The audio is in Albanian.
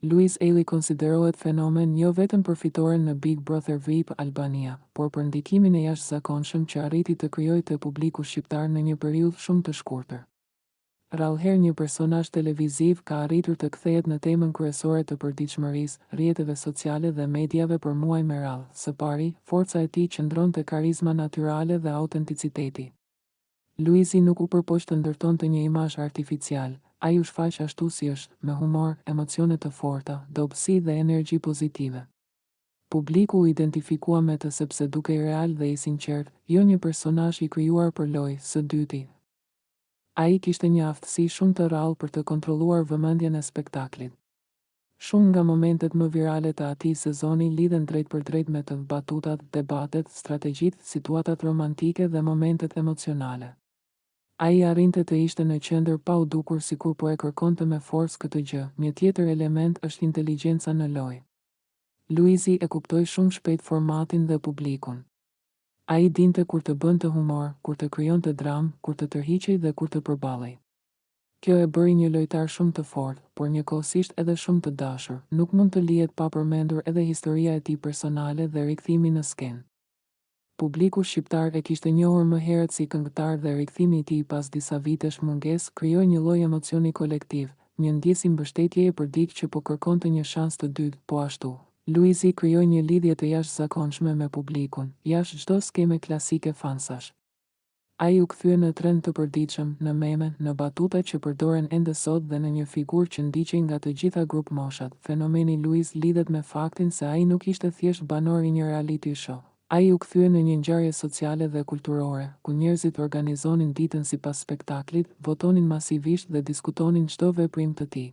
Luis Eili konsiderohet fenomen jo vetëm për fitoren në Big Brother VIP Albania, por për ndikimin e jashtëzakonshëm që arriti të krijojë te publiku shqiptar në një periudhë shumë të shkurtër. Rallëherë një personazh televiziv ka arritur të kthehet në temën kryesore të përditshmërisë, rrjeteve sociale dhe mediave për muaj me radhë. Së pari, forca e tij qëndron te karizma natyrale dhe autenticiteti. Luisi nuk u përpoq të ndërtonte një imazh artificial. Ai u shfaq ashtu si është, me humor, emocione të forta, dobësi dhe energji pozitive. Publiku u identifikua me të sepse dukej real dhe i sinqert, jo një personazh i krijuar për lojë. Së dyti, ai kishte një aftësi shumë të rrallë për të kontrolluar vëmendjen e spektaklit. Shumë nga momentet më virale të atij sezoni lidhen drejt për drejt me të batutat, debatet, strategjitë, situatat romantike dhe momentet emocionale. Ai arrinte të ishte në qendër pa u dukur sikur po e kërkonte me forcë këtë gjë. Një tjetër element është inteligjenca në lojë. Luisi e kuptoi shumë shpejt formatin dhe publikun. Ai dinte kur të bënte humor, kur të krijonte dramë, kur të tërhiqej dhe kur të përballej. Kjo e bëri një lojtar shumë të fortë, por njëkohësisht edhe shumë të dashur. Nuk mund të lihet pa përmendur edhe historia e tij personale dhe rikthimi në skenë. Publiku shqiptar e kishte njohur më herët si këngëtar dhe rikthimi i tij pas disa vitesh mungesë krijoi një lloj emocioni kolektiv, një ndjesë mbështetjeje për dikë që po kërkonte një shans të dytë. Po ashtu, Luisi krijoi një lidhje të jashtëzakonshme me publikun, jashtë çdo skeme klasike fansash. Ai u kthye në trend të përditshëm, në meme, në batuta që përdoren ende sot dhe në një figurë që ndiqej nga të gjitha grup moshat. Fenomeni Luis lidhet me faktin se ai nuk ishte thjesht banor i një reality show. Ai u kthye në një ngjarje sociale dhe kulturore, ku njerëzit organizonin ditën sipas spektaklit, votonin masivisht dhe diskutonin çdo veprim të tij.